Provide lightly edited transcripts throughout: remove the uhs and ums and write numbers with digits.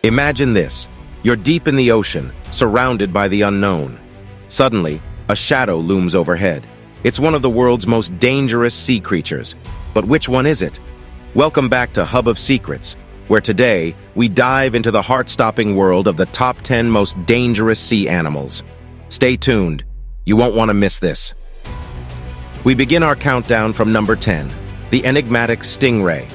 Imagine this. You're deep in the ocean, surrounded by the unknown. Suddenly, a shadow looms overhead. It's one of the world's most dangerous sea creatures. But which one is it? Welcome back to Hub of Secrets, where today we dive into the heart-stopping world of the top 10 most dangerous sea animals. Stay tuned. You won't want to miss this. We begin our countdown from number 10, the Enigmatic Stingray.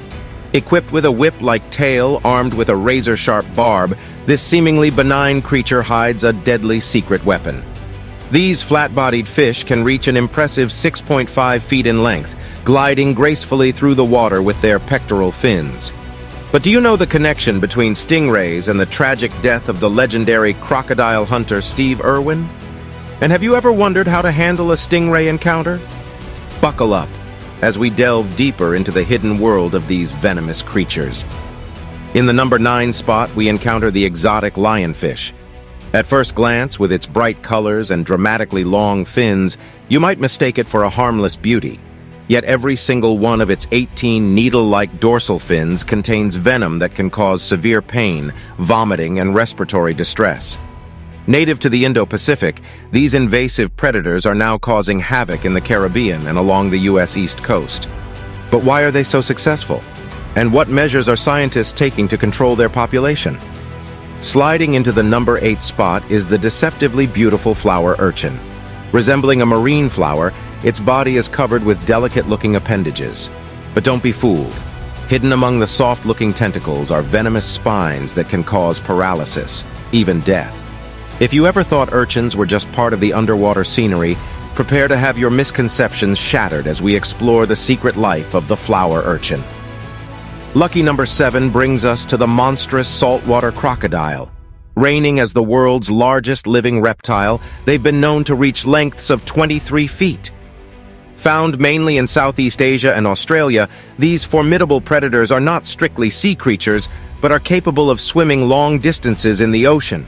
Equipped with a whip-like tail armed with a razor-sharp barb, this seemingly benign creature hides a deadly secret weapon. These flat-bodied fish can reach an impressive 6.5 feet in length, gliding gracefully through the water with their pectoral fins. But do you know the connection between stingrays and the tragic death of the legendary crocodile hunter Steve Irwin? And have you ever wondered how to handle a stingray encounter? Buckle up as we delve deeper into the hidden world of these venomous creatures. In the number 9 spot, we encounter the exotic lionfish. At first glance, with its bright colors and dramatically long fins, you might mistake it for a harmless beauty. Yet every single one of its 18 needle-like dorsal fins contains venom that can cause severe pain, vomiting, and respiratory distress. Native to the Indo-Pacific, these invasive predators are now causing havoc in the Caribbean and along the U.S. East Coast. But why are they so successful? And what measures are scientists taking to control their population? Sliding into the number 8 spot is the deceptively beautiful flower urchin. Resembling a marine flower, its body is covered with delicate-looking appendages. But don't be fooled. Hidden among the soft-looking tentacles are venomous spines that can cause paralysis, even death. If you ever thought urchins were just part of the underwater scenery, prepare to have your misconceptions shattered as we explore the secret life of the flower urchin. Lucky number 7 brings us to the monstrous saltwater crocodile. Reigning as the world's largest living reptile, they've been known to reach lengths of 23 feet. Found mainly in Southeast Asia and Australia, these formidable predators are not strictly sea creatures, but are capable of swimming long distances in the ocean.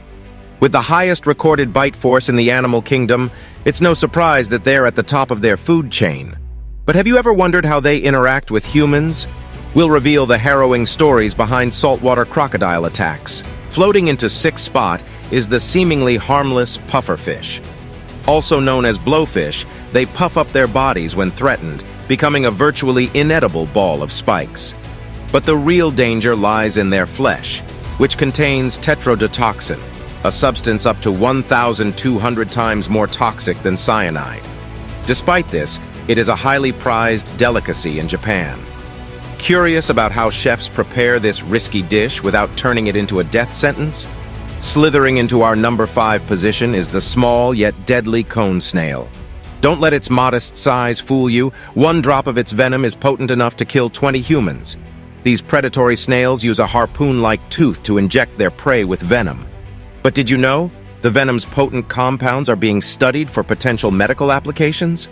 With the highest recorded bite force in the animal kingdom, it's no surprise that they're at the top of their food chain. But have you ever wondered how they interact with humans? We'll reveal the harrowing stories behind saltwater crocodile attacks. Floating into 6th spot is the seemingly harmless pufferfish. Also known as blowfish, they puff up their bodies when threatened, becoming a virtually inedible ball of spikes. But the real danger lies in their flesh, which contains tetrodotoxin, a substance up to 1,200 times more toxic than cyanide. Despite this, it is a highly prized delicacy in Japan. Curious about how chefs prepare this risky dish without turning it into a death sentence? Slithering into our number 5 position is the small yet deadly cone snail. Don't let its modest size fool you. One drop of its venom is potent enough to kill 20 humans. These predatory snails use a harpoon-like tooth to inject their prey with venom. But did you know the venom's potent compounds are being studied for potential medical applications?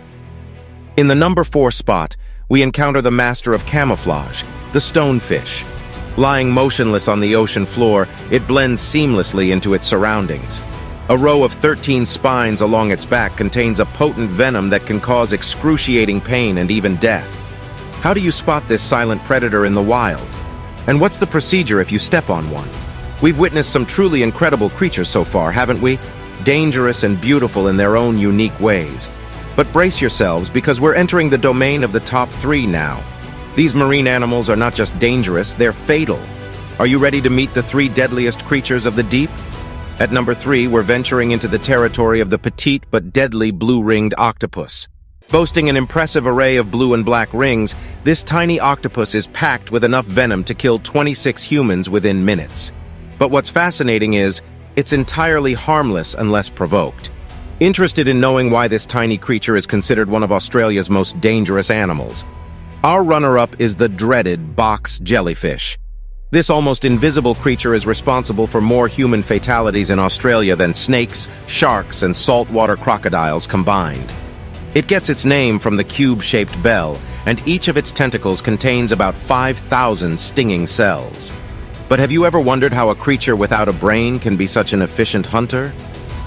In the number 4 spot, we encounter the master of camouflage, the stonefish. Lying motionless on the ocean floor, it blends seamlessly into its surroundings. A row of 13 spines along its back contains a potent venom that can cause excruciating pain and even death. How do you spot this silent predator in the wild? And what's the procedure if you step on one? We've witnessed some truly incredible creatures so far, haven't we? Dangerous and beautiful in their own unique ways. But brace yourselves, because we're entering the domain of the top 3 now. These marine animals are not just dangerous, they're fatal. Are you ready to meet the 3 deadliest creatures of the deep? At number 3, we're venturing into the territory of the petite but deadly blue-ringed octopus. Boasting an impressive array of blue and black rings, this tiny octopus is packed with enough venom to kill 26 humans within minutes. But what's fascinating is, it's entirely harmless unless provoked. Interested in knowing why this tiny creature is considered one of Australia's most dangerous animals? Our runner-up is the dreaded box jellyfish. This almost invisible creature is responsible for more human fatalities in Australia than snakes, sharks, and saltwater crocodiles combined. It gets its name from the cube-shaped bell, and each of its tentacles contains about 5,000 stinging cells. But have you ever wondered how a creature without a brain can be such an efficient hunter?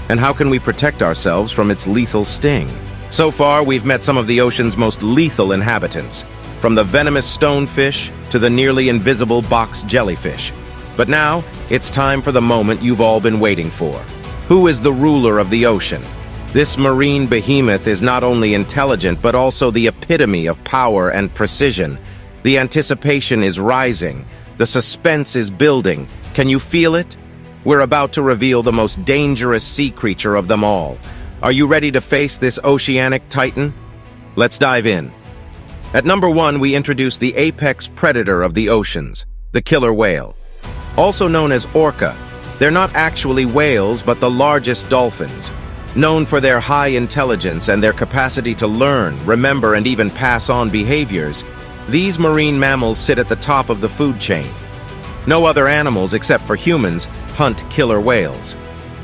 And how can we protect ourselves from its lethal sting? So far, we've met some of the ocean's most lethal inhabitants, from the venomous stonefish to the nearly invisible box jellyfish. But now, it's time for the moment you've all been waiting for. Who is the ruler of the ocean? This marine behemoth is not only intelligent, but also the epitome of power and precision. The anticipation is rising. The suspense is building. Can you feel it? We're about to reveal the most dangerous sea creature of them all. Are you ready to face this oceanic titan? Let's dive in. At number 1, we introduce the apex predator of the oceans, the killer whale. Also known as orca, they're not actually whales, but the largest dolphins. Known for their high intelligence and their capacity to learn, remember, and even pass on behaviors, these marine mammals sit at the top of the food chain. No other animals, except for humans, hunt killer whales.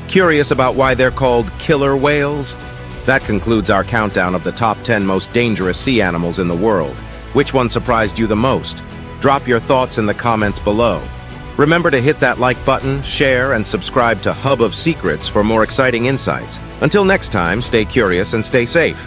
Curious about why they're called killer whales? That concludes our countdown of the top 10 most dangerous sea animals in the world. Which one surprised you the most? Drop your thoughts in the comments below. Remember to hit that like button, share, and subscribe to Hub of Secrets for more exciting insights. Until next time, stay curious and stay safe.